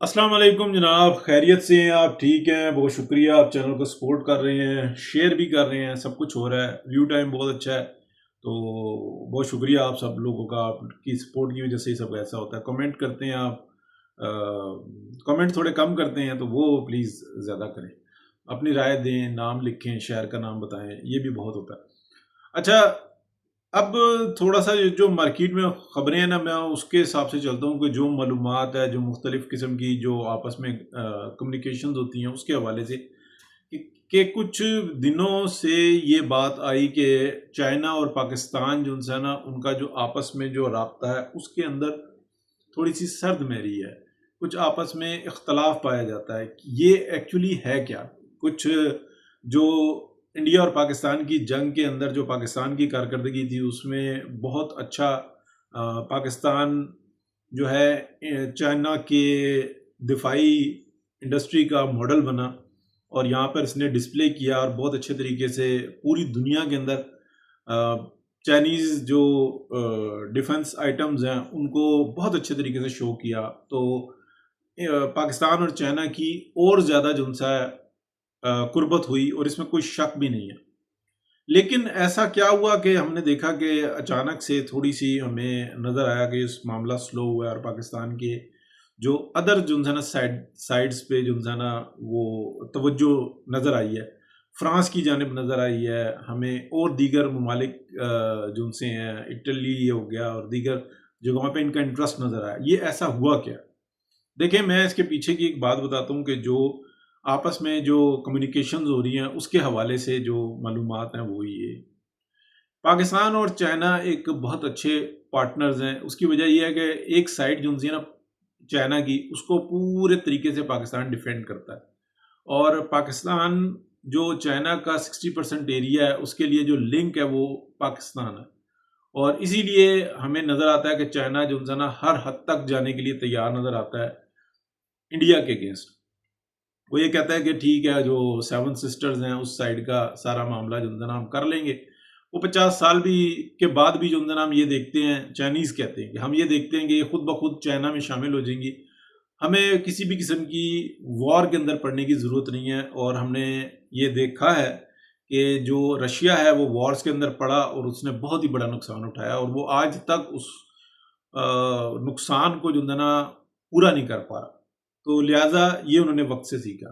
السلام علیکم جناب، خیریت سے ہیں آپ؟ ٹھیک ہیں؟ بہت شکریہ، آپ چینل کو سپورٹ کر رہے ہیں، شیئر بھی کر رہے ہیں، سب کچھ ہو رہا ہے، ویو ٹائم بہت اچھا ہے۔ تو بہت شکریہ آپ سب لوگوں کا، آپ کی سپورٹ کی وجہ سے ہی سب ایسا ہوتا ہے۔ کمنٹ کرتے ہیں آپ، کمنٹ تھوڑے کم کرتے ہیں تو وہ پلیز زیادہ کریں، اپنی رائے دیں، نام لکھیں، شہر کا نام بتائیں، یہ بھی بہت ہوتا ہے۔ اچھا، اب تھوڑا سا جو مارکیٹ میں خبریں ہیں نا، میں اس کے حساب سے چلتا ہوں کہ جو معلومات ہے، جو مختلف قسم کی جو آپس میں کمیونیکیشنز ہوتی ہیں اس کے حوالے سے کہ کچھ دنوں سے یہ بات آئی کہ چائنا اور پاکستان جو ہے نا، ان کا جو آپس میں جو رابطہ ہے اس کے اندر تھوڑی سی سرد میری ہے، کچھ آپس میں اختلاف پایا جاتا ہے۔ یہ ایکچولی ہے کیا؟ کچھ جو انڈیا اور پاکستان کی جنگ کے اندر جو پاکستان کی کارکردگی تھی اس میں بہت اچھا پاکستان جو ہے چائنا کے دفاعی انڈسٹری کا ماڈل بنا، اور یہاں پر اس نے ڈسپلے کیا اور بہت اچھے طریقے سے پوری دنیا کے اندر چائنیز جو ڈیفنس آئٹمز ہیں ان کو بہت اچھے طریقے سے شو کیا۔ تو پاکستان اور چائنا کی اور زیادہ جو سا قربت ہوئی، اور اس میں کوئی شک بھی نہیں ہے۔ لیکن ایسا کیا ہوا کہ ہم نے دیکھا کہ اچانک سے تھوڑی سی ہمیں نظر آیا کہ اس معاملہ سلو ہوا ہے، اور پاکستان کے جو ادر جو ہے نا سائڈز پہ جو ہے نا وہ توجہ نظر آئی ہے، فرانس کی جانب نظر آئی ہے ہمیں، اور دیگر ممالک جو سے ہیں، اٹلی ہو گیا اور دیگر جگہوں پہ ان کا انٹرسٹ نظر آیا۔ یہ ایسا ہوا کیا؟ دیکھیں، میں اس کے پیچھے کی ایک بات بتاتا ہوں کہ جو آپس میں جو کمیونیکیشنز ہو رہی ہیں اس کے حوالے سے جو معلومات ہیں وہ یہ پاکستان اور چائنا ایک بہت اچھے پارٹنرز ہیں۔ اس کی وجہ یہ ہے کہ ایک سائڈ جو ہے نا چائنا کی، اس کو پورے طریقے سے پاکستان ڈیفینڈ کرتا ہے، اور پاکستان جو چائنا کا 60% ایریا ہے اس کے لیے جو لنک ہے وہ پاکستان ہے، اور اسی لیے ہمیں نظر آتا ہے کہ چائنا جو ہے نا ہر حد تک جانے کے لیے تیار نظر آتا ہے انڈیا کے اگینسٹ۔ وہ یہ کہتا ہے کہ ٹھیک ہے، جو 7 سسٹرز ہیں اس سائڈ کا سارا معاملہ جو ہے نا ہم کر لیں گے۔ وہ 50 سال بھی کے بعد بھی جو ہے نا ہم یہ دیکھتے ہیں، چائنیز کہتے ہیں کہ ہم یہ دیکھتے ہیں کہ یہ خود بخود چائنا میں شامل ہو جائیں گی، ہمیں کسی بھی قسم کی وار کے اندر پڑنے کی ضرورت نہیں ہے۔ اور ہم نے یہ دیکھا ہے کہ جو رشیا ہے وہ وارز کے اندر پڑا اور اس نے بہت ہی بڑا نقصان اٹھایا، اور وہ آج تک اس نقصان کو جو ہے نا پورا نہیں کر پا رہا۔ تو لہٰذا یہ انہوں نے وقت سے سیکھا۔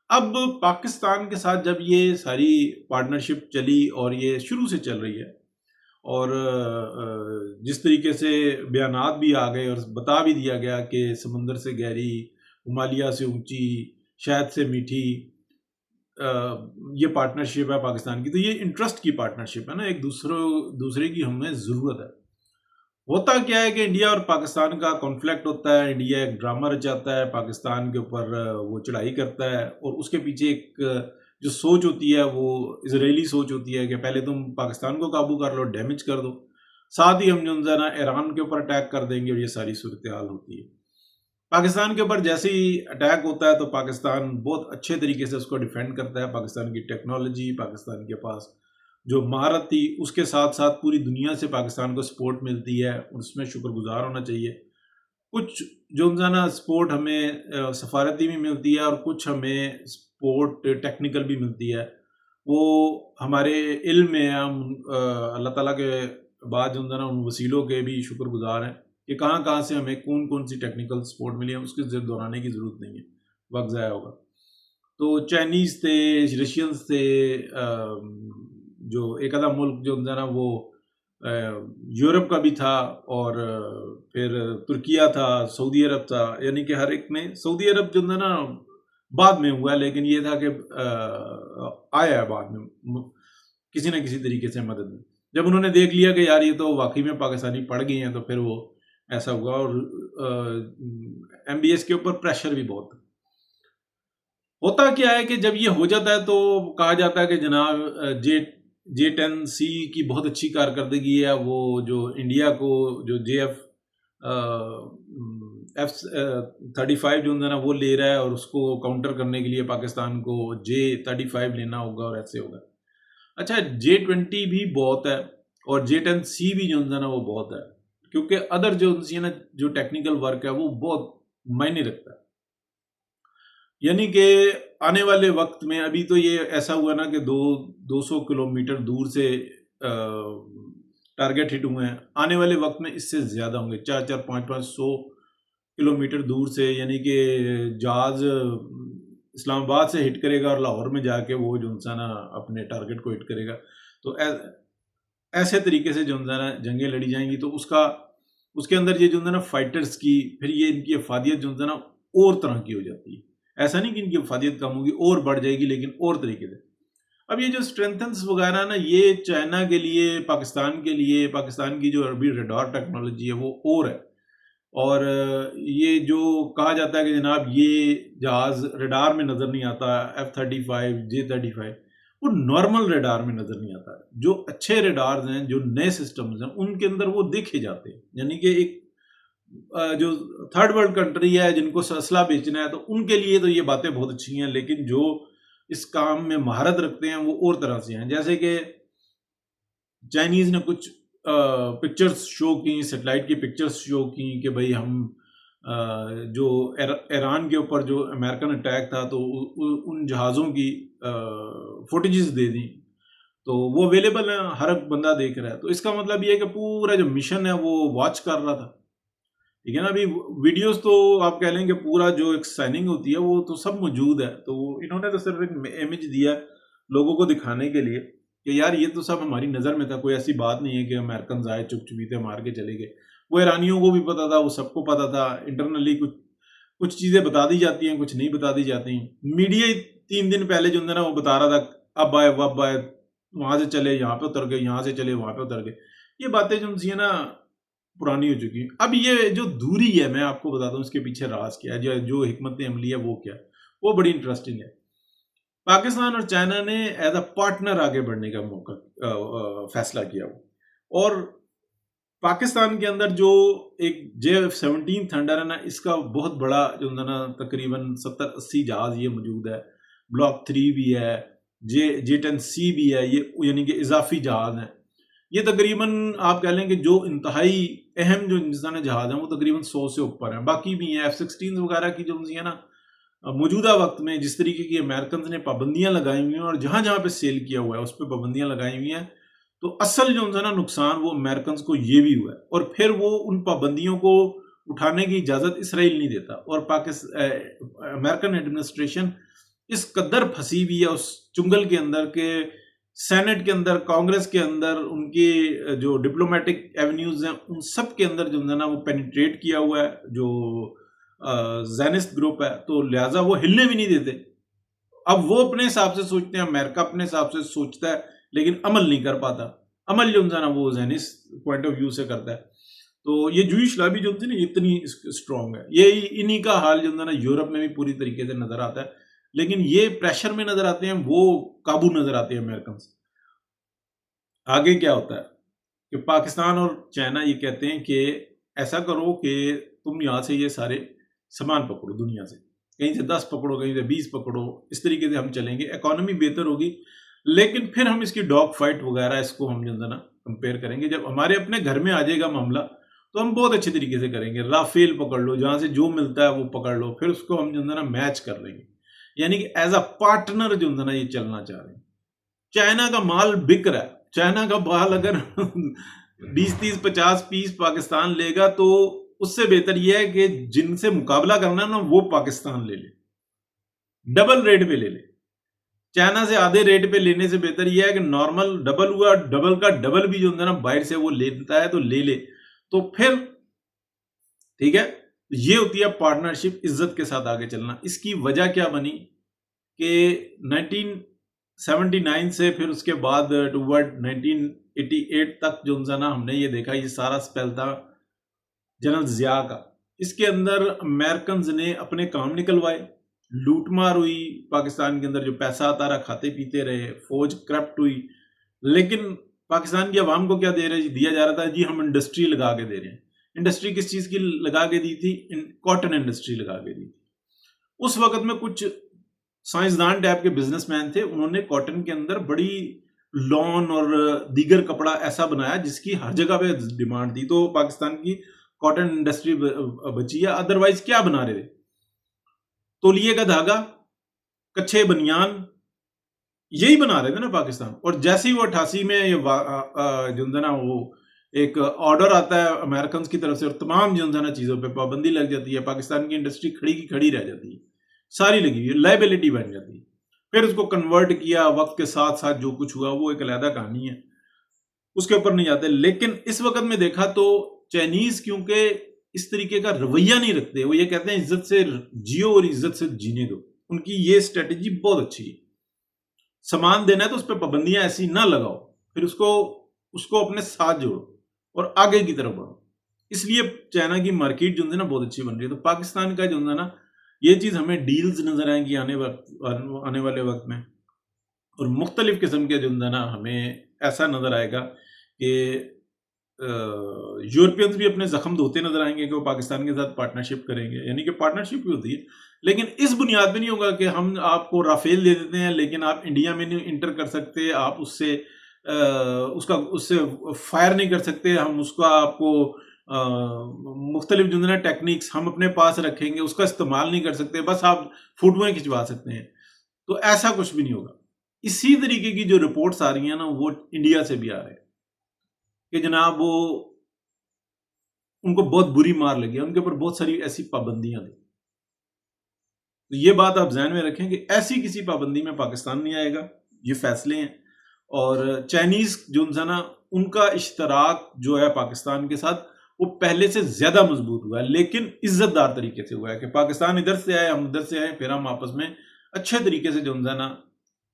اب پاکستان کے ساتھ جب یہ ساری پارٹنرشپ چلی اور یہ شروع سے چل رہی ہے، اور جس طریقے سے بیانات بھی آ گئے اور بتا بھی دیا گیا کہ سمندر سے گہری، ہمالیہ سے اونچی، شہد سے میٹھی یہ پارٹنرشپ ہے پاکستان کی۔ تو یہ انٹرسٹ کی پارٹنرشپ ہے نا، ایک دوسرے کی ہمیں ضرورت ہے۔ ہوتا کیا ہے کہ انڈیا اور پاکستان کا کانفلکٹ ہوتا ہے، انڈیا ایک ڈرامہ رچاتا ہے، پاکستان کے اوپر وہ چڑھائی کرتا ہے، اور اس کے پیچھے ایک جو سوچ ہوتی ہے وہ اسرائیلی سوچ ہوتی ہے کہ پہلے تم پاکستان کو قابو کر لو، ڈیمیج کر دو، ساتھ ہی ہم جو ہے نا ایران کے اوپر اٹیک کر دیں گے، اور یہ ساری صورتحال ہوتی ہے۔ پاکستان کے اوپر جیسے ہی اٹیک ہوتا ہے تو پاکستان بہت اچھے طریقے سے اس کو ڈیفینڈ کرتا ہے۔ پاکستان کی ٹیکنالوجی، پاکستان کے پاس جو مہارت تھی، اس کے ساتھ ساتھ پوری دنیا سے پاکستان کو سپورٹ ملتی ہے، اور اس میں شکر گزار ہونا چاہیے۔ کچھ جو نا سپورٹ ہمیں سفارتی بھی ملتی ہے، اور کچھ ہمیں سپورٹ ٹیکنیکل بھی ملتی ہے، وہ ہمارے علم میں ہم اللہ تعالیٰ کے بعد جو نا ان وسیلوں کے بھی شکر گزار ہیں کہ کہاں سے ہمیں کون سی ٹیکنیکل سپورٹ ملی ہے، اس کی دہرانے کی ضرورت نہیں ہے، وقت ضائع ہوگا۔ تو چائنیز تھے، رشینز تھے، جو ایک آدھا ملک جو ہے نا وہ یورپ کا بھی تھا، اور پھر ترکیہ تھا، سعودی عرب تھا، یعنی کہ ہر ایک میں سعودی عرب جو ہے نا بعد میں ہوا ہے، لیکن یہ تھا کہ آیا ہے بعد میں کسی نہ کسی طریقے سے مدد میں۔ جب انہوں نے دیکھ لیا کہ یار یہ تو واقعی میں پاکستانی پڑ گئی ہیں، تو پھر وہ ایسا ہوا، اور ایم بی ایس کے اوپر پریشر بھی بہت ہوتا کیا ہے کہ جب یہ ہو جاتا ہے تو کہا جاتا ہے کہ جناب J-10C کی بہت اچھی کارکردگی ہے، وہ جو انڈیا کو جو F-35 جو ہے نا وہ لے رہا ہے، اور اس کو کاؤنٹر کرنے کے لیے پاکستان کو J-35 لینا ہوگا، اور ایسے ہوگا۔ اچھا، J-20 بھی بہت ہے، اور J-10C بھی جو ہے نا وہ بہت ہے، کیونکہ ادر جو ٹیکنیکل ورک ہے وہ بہت معنی رکھتا ہے۔ یعنی کہ آنے والے وقت میں ابھی تو یہ ایسا ہوا نا کہ 200 کلومیٹر دور سے ٹارگٹ ہٹ ہوئے ہیں، آنے والے وقت میں اس سے زیادہ ہوں گے، 400-500 کلومیٹر دور سے، یعنی کہ جہاز اسلام آباد سے ہٹ کرے گا اور لاہور میں جا کے وہ جو ہے نا اپنے ٹارگٹ کو ہٹ کرے گا. تو ایسے طریقے سے جو ہے نا جنگیں لڑی جائیں گی. تو اس کے اندر یہ جو ہے نا فائٹرز کی پھر یہ ان کی افادیت جو ہے نا اور طرح کی ہو جاتی ہے. ایسا نہیں کہ ان کی افادیت کم ہوگی، اور بڑھ جائے گی لیکن اور طریقے سے. اب یہ جو اسٹرینتھنس وغیرہ نا یہ چائنا کے لیے، پاکستان کے لیے، پاکستان کی جو ابھی ریڈار ٹیکنالوجی ہے وہ اور ہے. اور یہ جو کہا جاتا ہے کہ جناب یہ جہاز ریڈار میں نظر نہیں آتا، F-35 J-35 وہ نارمل ریڈار میں نظر نہیں آتا. جو اچھے ریڈارز ہیں، جو نئے سسٹمز ہیں، ان کے اندر وہ دیکھے جاتے ہیں. یعنی کہ ایک جو تھرڈ ورلڈ کنٹری ہے جن کو اسلحہ بیچنا ہے تو ان کے لیے تو یہ باتیں بہت اچھی ہیں، لیکن جو اس کام میں مہارت رکھتے ہیں وہ اور طرح سے ہیں. جیسے کہ چائنیز نے کچھ پکچرز شو کی، سیٹلائٹ کی پکچرز شو کی کہ بھئی ہم جو ایران کے اوپر جو امریکن اٹیک تھا تو ان جہازوں کی فوٹیجز دے دیں، تو وہ اویلیبل ہیں، ہر ایک بندہ دیکھ رہا ہے. تو اس کا مطلب یہ ہے کہ پورا جو مشن ہے وہ واچ کر رہا تھا. ٹھیک ہے نا. ابھی ویڈیوز تو آپ کہہ لیں کہ پورا جو ایک سائننگ ہوتی ہے وہ تو سب موجود ہے. تو انہوں نے تو صرف ایک امیج دیا لوگوں کو دکھانے کے لیے کہ یار یہ تو سب ہماری نظر میں تھا، کوئی ایسی بات نہیں ہے کہ امریکنز آئے چپ چپیتے مار کے چلے گئے. وہ ایرانیوں کو بھی پتا تھا، وہ سب کو پتا تھا. انٹرنلی کچھ چیزیں بتا دی جاتی ہیں، کچھ نہیں بتا دی جاتی ہیں. میڈیا 3 دن پہلے جو ہے نا وہ بتا رہا تھا اب آئے وب آئے، وہاں سے چلے یہاں پہ اتر گئے، یہاں سے چلے وہاں پہ اتر گئے. یہ باتیں جو ہے نا پرانی ہو چکی ہیں. اب یہ جو دوری ہے میں آپ کو بتاتا ہوں اس کے پیچھے راز کیا ہے، جو حکمت عملی ہے وہ کیا ہے، وہ بڑی انٹرسٹنگ ہے. پاکستان اور چائنا نے ایز اے پارٹنر آگے بڑھنے کا فیصلہ کیا اور پاکستان کے اندر جو ایک J-17 تھنڈر ہے نا، اس کا بہت بڑا جو ہے نا تقریباً 70-80 جہاز یہ موجود ہے. بلاک 3 بھی ہے، J-10C بھی ہے، یہ یعنی کہ اضافی جہاز ہیں. یہ تقریباً آپ کہہ لیں کہ جو انتہائی اہم جو ہندوستانی جہاز ہیں وہ تقریباً 100 سے اوپر ہیں. باقی بھی ہیں F-16 وغیرہ کی جو ہے نا موجودہ وقت میں جس طریقے کی امریکنز نے پابندیاں لگائی ہوئی ہیں اور جہاں جہاں پہ سیل کیا ہوا ہے اس پہ پابندیاں لگائی ہوئی ہیں. تو اصل جو ہے نا نقصان وہ امریکنز کو یہ بھی ہوا ہے، اور پھر وہ ان پابندیوں کو اٹھانے کی اجازت اسرائیل نہیں دیتا. اور امریکن ایڈمنسٹریشن اس قدر پھنسی ہوئی ہے اس چنگل کے اندر کہ سینٹ کے اندر، کانگریس کے اندر، ان کی جو ڈپلومیٹک ایونیوز ہیں ان سب کے اندر جو ہے نا وہ پینیٹریٹ کیا ہوا ہے جو زینسٹ گروپ ہے. تو لہٰذا وہ ہلنے بھی نہیں دیتے. اب وہ اپنے حساب سے سوچتے ہیں، امریکہ اپنے حساب سے سوچتا ہے لیکن عمل نہیں کر پاتا. عمل جو ہے نا وہ زینسٹ پوائنٹ آف ویو سے کرتا ہے. تو یہ جوئش لابی جو ہوتی ہے نا اتنی اسٹرانگ ہے. یہ انہی کا حال جو ہے نا یورپ میں بھی پوری طریقے سے نظر آتا ہے، لیکن یہ پریشر میں نظر آتے ہیں، وہ قابو نظر آتے ہیں امریکن سے. آگے کیا ہوتا ہے کہ پاکستان اور چائنا یہ کہتے ہیں کہ ایسا کرو کہ تم یہاں سے یہ سارے سامان پکڑو، دنیا سے کہیں سے 10 پکڑو، کہیں سے 20 پکڑو، اس طریقے سے ہم چلیں گے، اکانومی بہتر ہوگی. لیکن پھر ہم اس کی ڈاگ فائٹ وغیرہ اس کو ہم جو ہے نا کمپیئر کریں گے. جب ہمارے اپنے گھر میں آ جائے گا معاملہ تو ہم بہت اچھے طریقے سے کریں گے. رافیل پکڑ لو، جہاں سے جو ملتا ہے وہ پکڑ لو، پھر اس کو ہم جو ہے نا میچ کر لیں گے. یعنی کہ ایز اے پارٹنر جو ہے نا یہ چلنا چاہ رہے ہیں. چائنا کا مال بک رہا ہے، چائنا کا مال اگر 20-30-50 پیس پاکستان لے گا تو اس سے بہتر یہ ہے کہ جن سے مقابلہ کرنا نا وہ پاکستان لے لے، ڈبل ریٹ پہ لے لے. چائنا سے آدھے ریٹ پہ لینے سے بہتر یہ ہے کہ نارمل ڈبل ہوا، ڈبل کا ڈبل بھی جو ہے نا باہر سے وہ لیتا ہے تو لے لے. تو پھر ٹھیک ہے، یہ ہوتی ہے پارٹنرشپ، عزت کے ساتھ آگے چلنا. اس کی وجہ کیا بنی کہ 1979 سے پھر اس کے بعد ٹوورڈ 1988 تک جو ہے نا ہم نے یہ دیکھا، یہ سارا سپیل تھا جنرل ضیاء کا. اس کے اندر امریکنز نے اپنے کام نکلوائے، لوٹ مار ہوئی پاکستان کے اندر، جو پیسہ آتا رہا کھاتے پیتے رہے، فوج کرپٹ ہوئی. لیکن پاکستان کی عوام کو کیا دیا جا رہا تھا؟ جی ہم انڈسٹری لگا کے دے رہے ہیں. انڈسٹری کس چیز کی لگا کے دی تھی؟ کاٹن انڈسٹری لگا کے دی تھی. اس وقت میں کچھ سائنسدان ٹائپ کے بزنس مین تھے، انہوں نے کاٹن کے اندر بڑی لون اور دیگر کپڑا ایسا بنایا جس کی ہر جگہ پہ ڈیمانڈ تھی. تو پاکستان کی کاٹن انڈسٹری بچی ہے. ادروائز کیا بنا رہے تھے؟ تولیے کا دھاگا کچھے بنیان یہی بنا رہے تھے نا پاکستان. اور جیسے ہی وہ 88 میں جو ہے نا وہ ایک آرڈر آتا ہے امریکنز کی طرف سے اور تمام جو ہے نا چیزوں پہ پابندی لگ جاتی ہے، پاکستان کی انڈسٹری کھڑی کی کھڑی رہ جاتی ہے، ساری لگی ہوئی ہے، لائبلٹی بن جاتی ہے. پھر اس کو کنورٹ کیا وقت کے ساتھ ساتھ، جو کچھ ہوا وہ ایک علیحدہ کہانی ہے، اس کے اوپر نہیں جاتے. لیکن اس وقت میں دیکھا تو چائنیز کیونکہ اس طریقے کا رویہ نہیں رکھتے، وہ یہ کہتے ہیں عزت سے جیو اور عزت سے جینے دو. ان کی یہ اسٹریٹجی بہت اچھی ہے. سامان دینا ہے تو اس پہ پابندیاں ایسی نہ لگاؤ، پھر اس کو اپنے ساتھ جوڑو اور آگے کی طرف بڑھو. اس لیے چائنا کی مارکیٹ جو ہے نا بہت اچھی بن رہی ہے. تو پاکستان کا جو ہے نا یہ چیز ہمیں ڈیلز نظر آئیں گی آنے والے وقت میں، اور مختلف قسم کے جو ہے نا ہمیں ایسا نظر آئے گا کہ یورپینز بھی اپنے زخم دھوتے نظر آئیں گے کہ وہ پاکستان کے ساتھ پارٹنرشپ کریں گے. یعنی کہ پارٹنرشپ بھی ہوتی ہے، لیکن اس بنیاد پہ نہیں ہوگا کہ ہم آپ کو رافیل دے دیتے ہیں لیکن آپ انڈیا میں نہیں انٹر کر سکتے، آپ اس سے فائر نہیں کر سکتے، ہم اس کا آپ کو مختلف جو ہے نا ٹیکنیکس ہم اپنے پاس رکھیں گے، اس کا استعمال نہیں کر سکتے، بس آپ فوٹویں کھنچوا سکتے ہیں. تو ایسا کچھ بھی نہیں ہوگا. اسی طریقے کی جو رپورٹس آ رہی ہیں نا وہ انڈیا سے بھی آ رہے ہیں کہ جناب وہ ان کو بہت بری مار لگی ہے، ان کے اوپر بہت ساری ایسی پابندیاں تھیں. تو یہ بات آپ ذہن میں رکھیں کہ ایسی کسی پابندی میں پاکستان نہیں آئے گا. یہ فیصلے ہیں. اور چائنیز جو ہے نا ان کا اشتراک جو ہے پاکستان کے ساتھ وہ پہلے سے زیادہ مضبوط ہوا ہے، لیکن عزت دار طریقے سے ہوا ہے کہ پاکستان ادھر سے آئے، ہم ادھر سے آئے، پھر ہم آپس میں اچھے طریقے سے جو ہے نا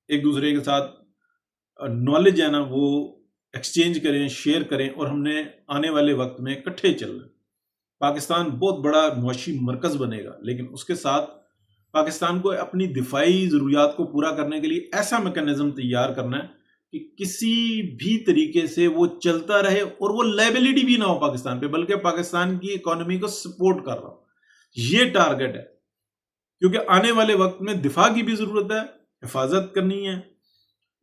ایک دوسرے کے ساتھ نالج ہے نا وہ ایکسچینج کریں، شیئر کریں، اور ہم نے آنے والے وقت میں اکٹھے چلنا. پاکستان بہت بڑا معاشی مرکز بنے گا، لیکن اس کے ساتھ پاکستان کو اپنی دفاعی ضروریات کو پورا کرنے کے لیے ایسا میکانزم تیار کرنا ہے کہ کسی بھی طریقے سے وہ چلتا رہے اور وہ لائبلٹی بھی نہ ہو پاکستان پہ، بلکہ پاکستان کی اکانومی کو سپورٹ کر رہا ہو. یہ ٹارگٹ ہے، کیونکہ آنے والے وقت میں دفاع کی بھی ضرورت ہے، حفاظت کرنی ہے،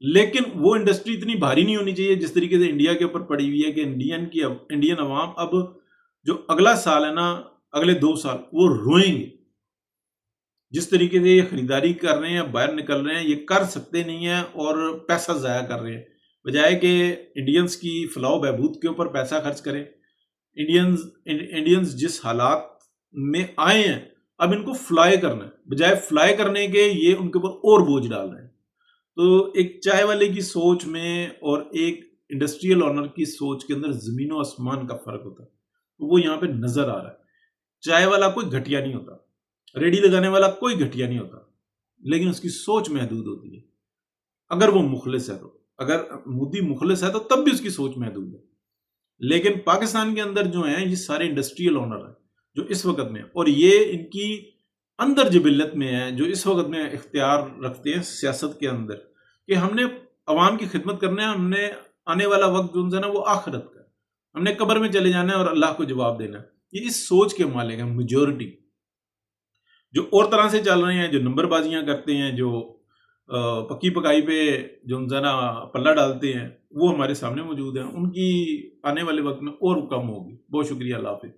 لیکن وہ انڈسٹری اتنی بھاری نہیں ہونی چاہیے جس طریقے سے انڈیا کے اوپر پڑی ہوئی ہے کہ انڈین عوام اب جو اگلا سال ہے نا، اگلے 2 سال وہ روئیں گے. جس طریقے سے یہ خریداری کر رہے ہیں، باہر نکل رہے ہیں، یہ کر سکتے نہیں ہیں اور پیسہ ضائع کر رہے ہیں، بجائے کہ انڈینز کی فلاح و بہبود کے اوپر پیسہ خرچ کریں. انڈینز جس حالات میں آئے ہیں اب ان کو فلائی کرنا ہے، بجائے فلائی کرنے کے یہ ان کے اوپر اور بوجھ ڈال رہے ہیں. تو ایک چائے والے کی سوچ میں اور ایک انڈسٹریل آنر کی سوچ کے اندر زمین و آسمان کا فرق ہوتا ہے. وہ یہاں پہ نظر آ رہا ہے. چائے والا کوئی گھٹیا نہیں ہوتا، ریڈی لگانے والا کوئی گھٹیا نہیں ہوتا، لیکن اس کی سوچ محدود ہوتی ہے. اگر وہ مخلص ہے تو، اگر مودی مخلص ہے تو تب بھی اس کی سوچ محدود ہے. لیکن پاکستان کے اندر جو ہیں یہ سارے انڈسٹریل آنر ہیں جو اس وقت میں، اور یہ ان کی اندر جبلت میں ہے، جو اس وقت میں اختیار رکھتے ہیں سیاست کے اندر کہ ہم نے عوام کی خدمت کرنا ہے، ہم نے آنے والا وقت جو ہے نا وہ آخرت کا، ہم نے قبر میں چلے جانا ہے اور اللہ کو جواب دینا ہے. یہ اس سوچ کے مالک ہیں میجورٹی، جو اور طرح سے چل رہے ہیں، جو نمبر بازیاں کرتے ہیں، جو پکی پکائی پہ جو ہے نا پلہ ڈالتے ہیں، وہ ہمارے سامنے موجود ہیں. ان کی آنے والے وقت میں اور کم ہوگی. بہت شکریہ، اللہ حافظ.